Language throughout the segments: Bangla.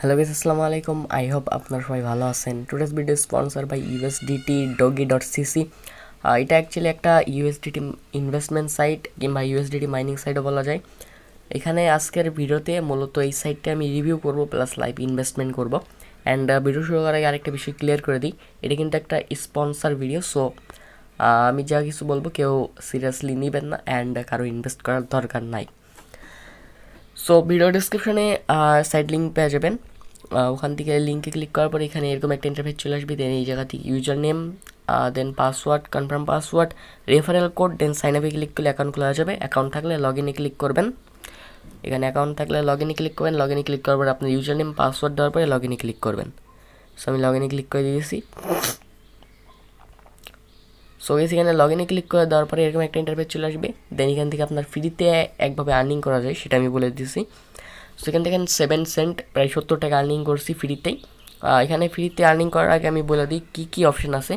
হ্যালো গাইস, আসসালামু আলাইকুম। আই হোপ আপনারা সবাই ভালো আছেন। Today's video sponsor by usdtdoge.cc। এটা অ্যাকচুয়ালি একটা ইউএসডিটি ইনভেস্টমেন্ট সাইট কিংবা ইউএসডিটি মাইনিং সাইটও বলা যায়। এখানে আজকের ভিডিওতে মূলত এই সাইটটা আমি রিভিউ করব প্লাস লাইভ ইনভেস্টমেন্ট করব। অ্যান্ড ভিডিও শুরু করার আগে আরেকটা বিষয় ক্লিয়ার করে দিই, এটা কিন্তু একটা স্পন্সর ভিডিও। সো আমি যা কিছু বলবো কেউ সিরিয়াসলি নেবেন না অ্যান্ড কারো ইনভেস্ট করার দরকার নাই। সো ভিডিও ডিসক্রিপশনে সাইট লিঙ্ক পেয়ে যাবেন। ওখান থেকে লিঙ্কে ক্লিক করার পর এখানে এরকম একটা ইন্টারফেস চলে আসবে। দেন এই জায়গা থেকে user name, then password, confirm password, referral code, then sign আপে ক্লিক করলে অ্যাকাউন্ট খোলা যাবে। অ্যাকাউন্ট থাকলে লগ ইনে ক্লিক করবেন। এখানে অ্যাকাউন্ট থাকলে লগ ইনে ক্লিক করবেন। লগ ইনে ক্লিক করার পর আপনার ইউজার নেম পাসওয়ার্ড দেওয়ার পরে লগ ইনে ক্লিক করবেন। সো আমি লগ ইনে ক্লিক করে দিয়েছি। সো এখানে লগ ইনে ক্লিক করে দেওয়ার পরে এরকম একটা ইন্টারফেস চলে আসবে। দেন এখান থেকে আপনার ফ্রিতে একভাবে আর্নিং করা যায় সেটা আমি বলে দিয়েছি। সেখান থেকে 7 সেন্ট প্রায় 70 টাকা আর্নিং করছি ফ্রিতেই। এখানে ফ্রিতে আর্নিং করার আগে আমি বলে দিই কী কী অপশান আছে।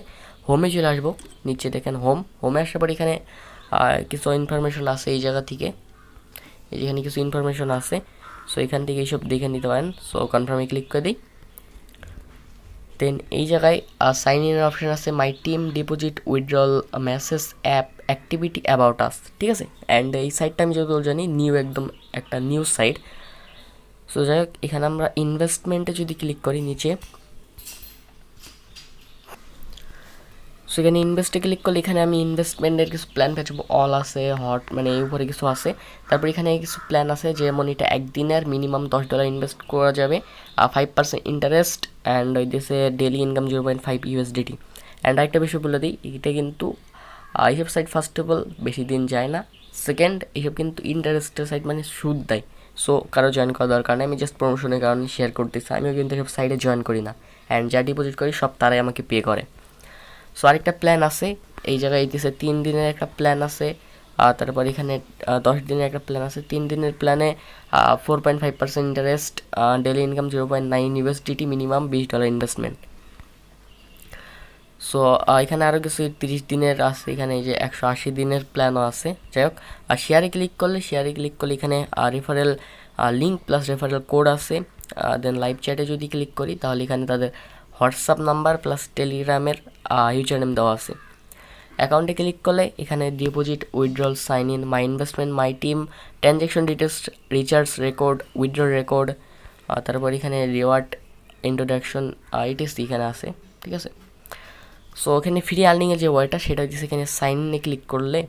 হোমে চলে আসবো, নিচে দেখেন হোমে আসার পর এখানে কিছু ইনফরমেশন আছে এই জায়গা থেকে। এখানে কিছু ইনফরমেশন আছে। সো এখান থেকে এইসব দেখে নিতে পারেন। সো কনফার্মে ক্লিক করে দিই। দেন এই জায়গায় সাইন ইনের অপশান আছে, my team, deposit, withdrawal, message, app, activity, about us. ঠিক আছে। অ্যান্ড এই সাইটটা আমি যতদূর জানি নিউ, একদম একটা নিউ সাইট। সো যাই হোক, এখানে আমরা ইনভেস্টমেন্টে যদি ক্লিক করি নিচে, সো এখানে ইনভেস্টে ক্লিক করলে এখানে আমি ইনভেস্টমেন্টের কিছু প্ল্যান পেয়ে যাবো। অল আছে, হট মানে এই উপরে কিছু আছে। তারপর এখানে কিছু প্ল্যান আছে যেমন এটা একদিনের মিনিমাম $10 ইনভেস্ট করা যাবে, 5% ইন্টারেস্ট, অ্যান্ড ওই দেশে ডেলি ইনকাম 0.5 USDT। অ্যান্ড আরেকটা বিষয় বলে দিই, এটা কিন্তু এইসব সাইট ফার্স্ট অফ অল বেশি দিন যায় না। সেকেন্ড, এইসব কিন্তু ইন্টারেস্টের সাইট মানে সুদ দেয়। সো কারো জয়েন করা দরকার নেই, আমি জাস্ট প্রমোশনের কারণে শেয়ার করতেছি। আমিও কিন্তু এসব সাইটে জয়েন করি না, অ্যান্ড যা ডিপোজিট করি সব তারাই আমাকে পে করে। সো আরেকটা প্ল্যান আছে এই জায়গায়, এইতেছে 3 দিনের একটা প্ল্যান আছে। তারপর এখানে 10 দিনের একটা প্ল্যান আছে। 3 দিনের প্ল্যানে 4.5% interest, daily income 0.9 USDT, minimum $20 investment. So এখানে আরও কিছু 30 দিনের আছে। এখানে এই যে 180 দিনের প্ল্যানও আছে। যাই হোক, শেয়ারে ক্লিক করলে এখানে referral link plus referral code আছে। দেন লাইভ চ্যাটে যদি ক্লিক করি তাহলে এখানে তাদের হোয়াটসঅ্যাপ নাম্বার প্লাস টেলিগ্রামের ইউজার নেম দেওয়া আছে। অ্যাকাউন্টে ক্লিক করলে এখানে deposit, withdrawal, sign in, my investment, my team, transaction details, recharge record, withdraw record, তারপর এখানে রিওয়ার্ড, ইন্ট্রোডাকশন, ইটিসি এখানে আছে। ঠিক আছে। সো এখানে ফ্রি আর্নিংয়ের যে ওয়েটা সেটা হচ্ছে এখানে সাইন ইনে ক্লিক করলে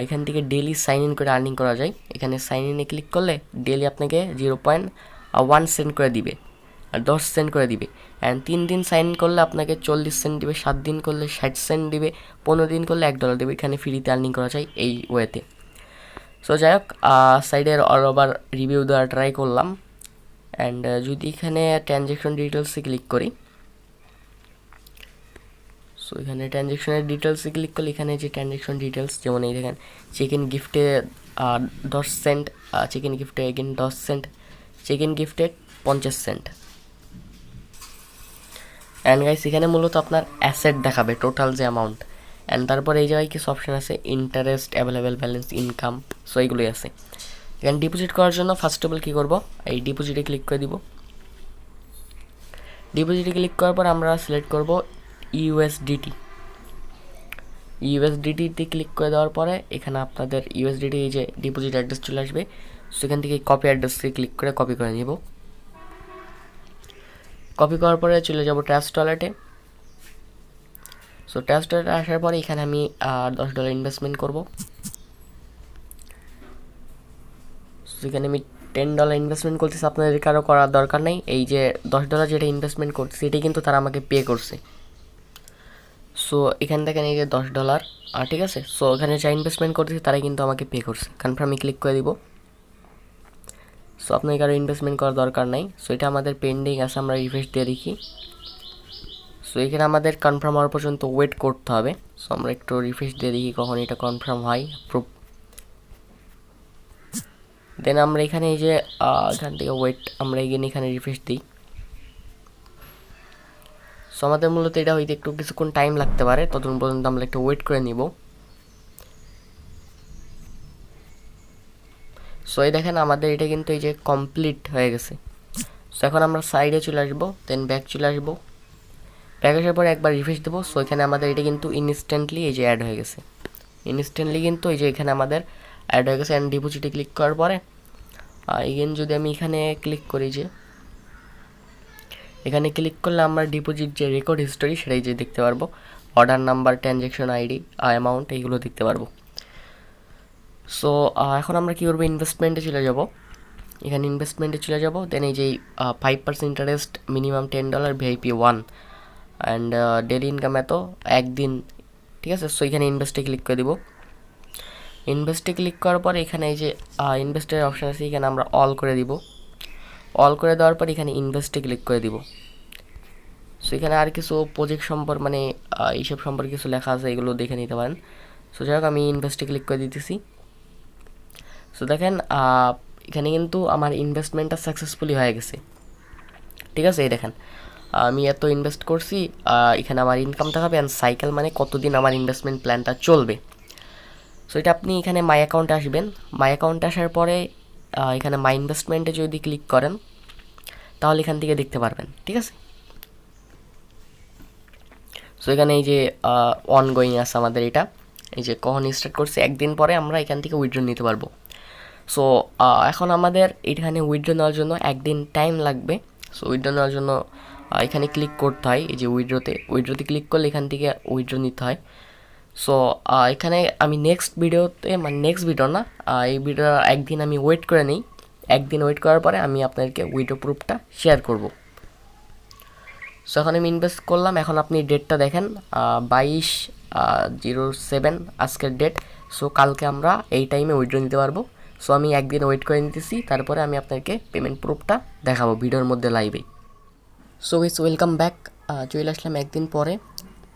এখান থেকে ডেলি সাইন ইন করে আর্নিং করা যায়। এখানে সাইন ইনে ক্লিক করলে ডেলি আপনাকে 0.1 সেন্ট করে দিবে আর 10 সেন্ট করে দিবে। অ্যান্ড 3 দিন সাইন ইন করলে আপনাকে 40 সেন্ট দিবে, 7 দিন করলে 60 সেন্ট দিবে, 15 দিন করলে $1 দেবে। এখানে ফ্রিতে আর্নিং করা যায় এই ওয়েতে। সো যাই হোক, সাইডের অল ওভার রিভিউ দেওয়ার ট্রাই করলাম। অ্যান্ড যদি এখানে ট্রানজ্যাকশন ডিটেলসে ক্লিক করি, সো এখানে ট্রানজ্যাকশনের ডিটেলসে ক্লিক করলে এখানে যে ট্রানজ্যাকশন ডিটেলস যেমন এই দেখেন, চেক ইন গিফটে 10 সেন্ট, চেক ইন গিফটে এগেন 10 সেন্ট, চেক ইন গিফটে 50 সেন্ট। অ্যান্ড গাইস এখানে মূলত আপনার অ্যাসেট দেখাবে টোটাল যে অ্যামাউন্ট। অ্যান্ড তারপরে এই জায়গায় কিছু অপশান আছে, interest, available balance, income. So এইগুলোই আছে। এখানে ডিপোজিট করার জন্য ফার্স্ট অফ অল কী করবো, এই ডিপোজিটে ক্লিক করে দিব। ডিপোজিটে ক্লিক করার পর আমরা সিলেক্ট করব ইউএসডিটিতে ক্লিক করে দেওয়ার পরে এখানে আপনাদের ইউএসডিটি এই যে ডিপোজিট অ্যাড্রেস চলে আসবে। সেখান থেকে কপি অ্যাড্রেসে ক্লিক করে কপি করে নেব। কপি করার পরে চলে যাব ট্রাস্ট ওয়ালেটে। সো ট্রাস্ট ওয়ালেটে আসার পরে এখানে আমি $10 ইনভেস্টমেন্ট করব। সেখানে আমি $10 ইনভেস্টমেন্ট করতেছি, আপনাদের কারো করার দরকার নেই। এই যে $10 যেটা ইনভেস্টমেন্ট করতেছি এটাই কিন্তু তারা আমাকে পে করছে। সো এখান থেকে এই যে $10, ঠিক আছে। সো এখানে যা ইনভেস্টমেন্ট করতেছি তারাই কিন্তু আমাকে পে করছে। কনফার্মে ক্লিক করে দিব। সো আপনার কারো ইনভেস্টমেন্ট করার দরকার নাই। সো এটা আমাদের পেন্ডিং আছে, আমরা রিফ্রেশ দিয়ে দেখি। সো এখানে আমাদের কনফার্ম হওয়ার পর্যন্ত ওয়েট করতে হবে। সো আমরা একটু রিফ্রেশ দিয়ে দেখি কখন এটা কনফার্ম হয়। প্রুফ দেন আমরা এখানে এই যে এখান থেকে ওয়েট আমরা এখানে রিফ্রেশ দিই। সো আমাদের মূলত এটা হইতে একটু কিছুক্ষণ টাইম লাগতে পারে, ততক্ষণ পর্যন্ত আমরা একটু ওয়েট করে নিব। সো এই দেখেন আমাদের এটা কিন্তু এই যে কমপ্লিট হয়ে গেছে। সো এখন আমরা সাইডে চলে আসবো, দেন ব্যাক চলে আসবো। ব্যাক আসার পরে একবার রিফ্রেশ দেবো। সো এখানে আমাদের এটা কিন্তু ইনস্ট্যান্টলি এই যে অ্যাড হয়ে গেছে, ইনস্ট্যান্টলি কিন্তু এই যে এখানে আমাদের অ্যাড হয়ে গেছে। অ্যান্ড ডিপোজিটে ক্লিক করার পরে এগেন যদি আমি এখানে ক্লিক করি, যে এখানে ক্লিক করলে আমরা ডিপোজিট যে রেকর্ড হিস্টোরি সেটাই যে দেখতে পারবো, order number, transaction ID, amount, এইগুলো দেখতে পারবো। সো এখন আমরা কী করবো, ইনভেস্টমেন্টে চলে যাব। এখানে ইনভেস্টমেন্টে চলে যাব। দেন এই যে 5% interest, minimum $10, VIP 1, and daily income এত, একদিন, ঠিক আছে। সো এখানে ইনভেস্টে ক্লিক করে দিব। ইনভেস্টে ক্লিক করার পরে এখানে এই যে ইনভেস্টের অপশান আছে, এখানে আমরা অল করে দিব। অল করে দেওয়ার পর এখানে ইনভেস্টে ক্লিক করে দিব। সো এখানে আর কিছু প্রজেক্ট সম্পর্কে মানে এইসব সম্পর্কে কিছু লেখা আছে, এগুলো দেখে নিতে পারেন। সো যাই হোক আমি ইনভেস্টে ক্লিক করে দিতেছি। সো দেখেন এখানে কিন্তু আমার ইনভেস্টমেন্টটা সাকসেসফুলি হয়ে গেছে, ঠিক আছে। এই দেখেন আমি এত ইনভেস্ট করছি, এখানে আমার ইনকাম দেখাবে, অ্যান্ড সাইকেল মানে কতদিন আমার ইনভেস্টমেন্ট প্ল্যানটা চলবে। সো এটা আপনি এখানে মাই অ্যাকাউন্টে আসবেন। মাই অ্যাকাউন্টে আসার পরে এখানে মাই ইনভেস্টমেন্টে যদি ক্লিক করেন তাহলে এখান থেকে দেখতে পারবেন, ঠিক আছে। সো এখানে এই যে অনগোয়িং আছে আমাদের এটা, এই যে কখন স্টার্ট করছে, একদিন পরে আমরা এখান থেকে উইথড্র নিতে পারবো। সো এখন আমাদের এখানে উইথড্র নেওয়ার জন্য একদিন টাইম লাগবে। সো উইথড্র নেওয়ার জন্য এখানে ক্লিক করতে হয়, এই যে উইথড্রতে ক্লিক করলে এখান থেকে উইথড্র নিতে হয়। সো এখানে আমি নেক্সট ভিডিওতে, মানে নেক্সট ভিডিও না, এই ভিডিও একদিন আমি ওয়েট করে নিই। একদিন ওয়েট করার পরে আমি আপনাদেরকে উইথড্র প্রুফটা শেয়ার করব। সো এখন আমি ইনভেস্ট করলাম। এখন আপনি ডেটটা দেখেন, 22/07 আজকের ডেট। সো কালকে আমরা এই টাইমে উইথড্র নিতে পারবো। সো আমি একদিন ওয়েট করে নিতেছি, তারপরে আমি আপনাকে পেমেন্ট প্রুফটা দেখাবো ভিডিওর মধ্যে লাইভে। সো গাইস ওয়েলকাম ব্যাক, চলে আসলাম একদিন পরে।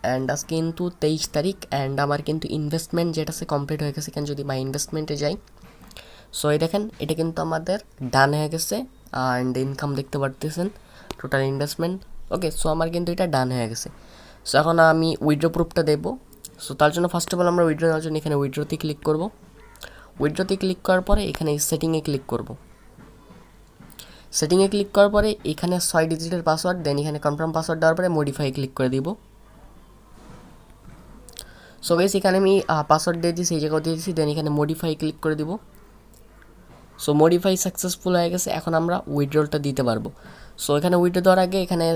অ্যান্ড আজকে কিন্তু 23 তারিখ, অ্যান্ড আমার কিন্তু ইনভেস্টমেন্ট যেটা সে কমপ্লিট হয়ে গেছে। এখানে যদি মাই ইনভেস্টমেন্টে যাই, সো এই দেখেন এটা কিন্তু আমাদের ডান হয়ে গেছে। অ্যান্ড ইনকাম দেখতে পারতেছেন, টোটাল ইনভেস্টমেন্ট, ওকে। সো আমার কিন্তু এটা ডান হয়ে গেছে। সো এখন আমি উইথড্র প্রুফটা দেবো। সো তার জন্য ফার্স্ট অফ অল আমরা উইথড্র নেওয়ার জন্য এখানে উইথড্রতে ক্লিক করব। উইথড্রতে ক্লিক করার পরে এখানে সেটিংয়ে ক্লিক করব। সেটিংয়ে ক্লিক করার পরে এখানে 6 ডিজিটের পাসওয়ার্ড, দেন এখানে কনফার্ম পাসওয়ার্ড দেওয়ার পরে মডিফাই ক্লিক করে দিব। সো গাইস এখানে আমি পাসওয়ার্ড দিয়ে দিয়েছি, এই জায়গায় দিয়ে দিয়েছি, দেন এখানে মডিফাই ক্লিক করে দিব। সো মডিফাই সাকসেসফুল হয়ে গেছে। এখন আমরা উইথড্রলটা দিতে পারবো। সো এখানে উইথড্র দেওয়ার আগে এখানে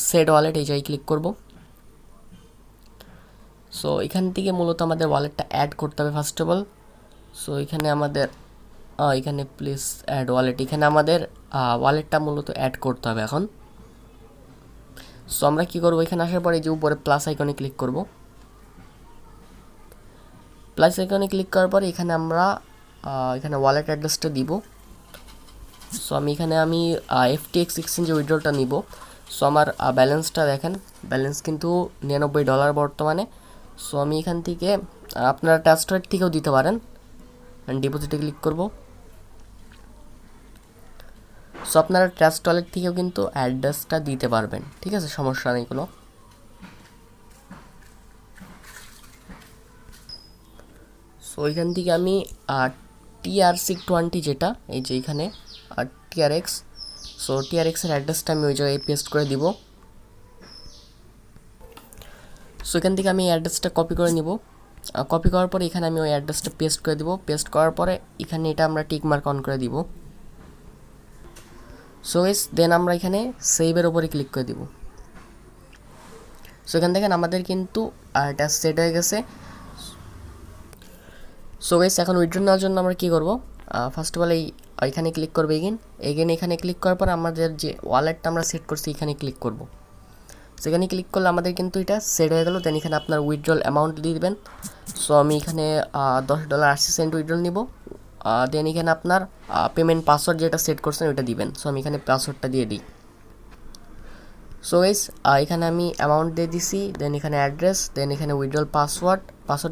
সেট ওয়ালেট, এই জায়গায় ক্লিক করব। সো এখান থেকে মূলত আমাদের ওয়ালেটটা অ্যাড করতে হবে ফার্স্ট অফ অল। সো এখানে আমাদের এখানে প্লিজ অ্যাড ওয়ালেট, এখানে আমাদের ওয়ালেটটা মূলত অ্যাড করতে হবে এখন। সো আমরা কী করবো, এখানে আসার পরে যে উপরে প্লাস আইকনে ক্লিক করব। প্লাস আইকনে ক্লিক করার পরে এখানে আমরা এখানে ওয়ালেট অ্যাড্রেসটা দিব। সো আমি এখানে FTX এক্সচেঞ্জে উইথড্রলটা নিব। সো আমার ব্যালেন্সটা দেখেন, ব্যালেন্স কিন্তু $99 বর্তমানে। সো আমি এখান থেকে আপনারা ট্রাস্ট ওয়ালেট থেকেও দিতে পারেন। ডিপোজিটে ক্লিক করব। সো আপনারা ট্রাস্ট ওয়ালেট থেকেও কিন্তু অ্যাড্রেসটা দিতে পারবেন, ঠিক আছে, সমস্যা নেই কোনো। সো এখান থেকে আমি TRC20 যেটা এই যে এখানে TRX, সো TRXের অ্যাড্রেসটা আমি ওই জায়গায় পেস্ট করে দিব। সো এখান থেকে আমি অ্যাড্রেসটা কপি করে নিব। কপি করার পরে এখানে আমি ওই অ্যাড্রেসটা পেস্ট করে দিব। পেস্ট করার পরে এখানে এটা আমরা টিক মার্ক অন করে দিব। সো এস দেন আমরা এখানে সেভের ওপরে ক্লিক করে দিব। সো এখান দেখেন আমাদের কিন্তু এটা সেট হয়ে গেছে। সো গাইস এখন উইথড্র নেওয়ার জন্য আমরা কী করব, ফার্স্ট অফ অল এইখানে ক্লিক করবো। এগেন এখানে ক্লিক করার পর আমাদের যে ওয়ালেটটা আমরা সেট করছি এখানে ক্লিক করব। সেখানে ক্লিক করলে আমাদের কিন্তু এটা সেট হয়ে গেল। দেন এখানে আপনার উইথড্রল অ্যামাউন্ট দিয়ে দেবেন। সো আমি এখানে $10.80 উইথড্রল নিব। দেন এখানে আপনার পেমেন্ট পাসওয়ার্ড যেটা সেট করছেন ওইটা দিবেন। সো আমি এখানে পাসওয়ার্ডটা দিয়ে দিই। সো গাইস এখানে আমি অ্যামাউন্ট দিয়ে দিছি, দেন এখানে অ্যাড্রেস, দেন এখানে উইথড্রল পাসওয়ার্ড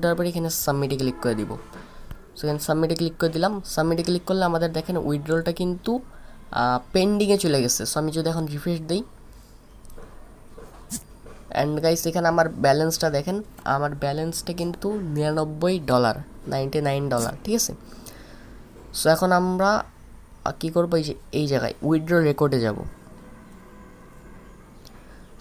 দেওয়ার পরে এখানে সাবমিটে ক্লিক করে দিব। সো এখানে সাবমিটে ক্লিক করে দিলাম। সাবমিটে ক্লিক করলে আমাদের দেখেন উইথড্রলটা কিন্তু পেন্ডিংয়ে চলে গেছে। সো আমি যদি এখন রিফ্রেশ দিই, অ্যান্ড গাইস এখানে আমার ব্যালেন্সটা দেখেন, আমার ব্যালেন্সটা কিন্তু $99, ঠিক আছে। সো এখন আমরা কী করবো, এই যে এই জায়গায় উইথড্র রেকর্ডে যাব।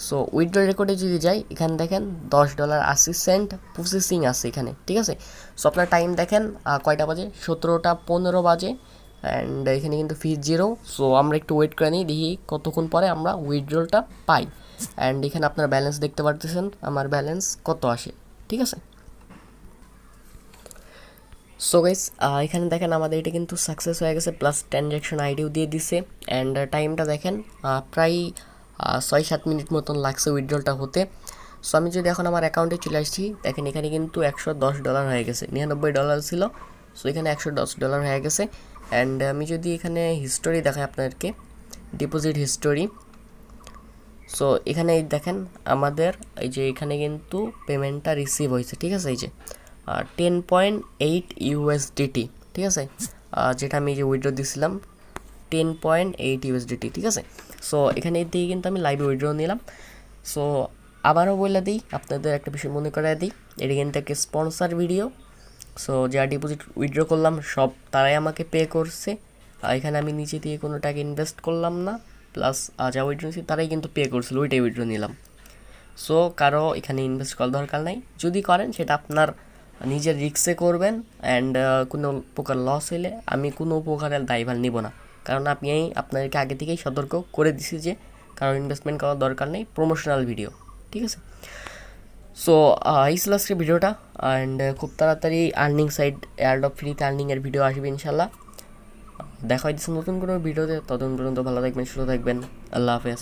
সো উইথড্র রেকর্ডে যদি যাই, এখানে দেখেন $10.80 প্রসেসিং আছে এখানে, ঠিক আছে। সো আপনার টাইম দেখেন কয়টা বাজে, 17:15 বাজে, অ্যান্ড এখানে কিন্তু ফিজ 0। সো আমরা একটু ওয়েট করে নিই, দেখি কতক্ষণ পরে আমরা উইথড্রলটা পাই। অ্যান্ড এখানে আপনার ব্যালেন্স দেখতে পারতেছেন, আমার ব্যালেন্স কত আসে, ঠিক আছে। সো গাইস এখানে দেখেন আমাদের এটা কিন্তু সাকসেস হয়ে গেছে, প্লাস ট্রানজ্যাকশন আইডিও দিয়ে দিছে। অ্যান্ড টাইমটা দেখেন প্রায় 6-7 মিনিট মতন লাগছে উইথড্রলটা হতে। সো আমি যদি এখন আমার অ্যাকাউন্টে চলে আসছি, দেখেন এখানে কিন্তু $110 হয়ে গেছে, $99 ছিল। সো এখানে $110 হয়ে গেছে। অ্যান্ড আমি যদি এখানে হিস্টোরি দেখাই আপনাদেরকে, ডিপোজিট হিস্টোরি, সো এখানে দেখেন আমাদের এই যে এখানে কিন্তু পেমেন্টটা রিসিভ হয়েছে, ঠিক আছে। এই যে 10.8 USDT, ঠিক আছে, যেটা আমি যে উইথড্র দিয়েছিলাম 10.8 USDT, ঠিক আছে। সো এখানে দিয়ে কিন্তু আমি লাইভে উইথড্র নিলাম। সো আবারও বলে দিই, আপনাদের একটা বিষয় মনে করাই দিই, এটা কিন্তু একটা স্পন্সর ভিডিও। সো যা ডিপোজিট উইথড্র করলাম সব তারাই আমাকে পে করছে, এখানে আমি নিচে দিয়ে কোনো টাকা ইনভেস্ট করলাম না, প্লাস যা উইথড্র নিয়েছি তারাই কিন্তু পে করছিল, ওইটাই উইথড্র নিলাম। সো কারো এখানে ইনভেস্ট করার দরকার নাই, যদি করেন সেটা আপনার নিজের রিস্কে করবেন। অ্যান্ড কোনো প্রকার লস হলে আমি কোনো প্রকারের দায়ভার নিব না, কারণ আমি আপনাদেরকে আগে থেকেই সতর্ক করে দিছি যে কারো ইনভেস্টমেন্ট করার দরকার নেই, প্রমোশনাল ভিডিও, ঠিক আছে। সো এই ছিল আজকে ভিডিওটা। অ্যান্ড খুব তাড়াতাড়ি আর্নিং সাইড এয়ারড্রপ ফ্রিতে আর্নিংয়ের ভিডিও আসবে ইনশাল্লাহ। দেখা হচ্ছে নতুন কোনো ভিডিওতে, ততক্ষণ পর্যন্ত ভালো থাকবেন, সুস্থ থাকবেন, আল্লাহ হাফেজ।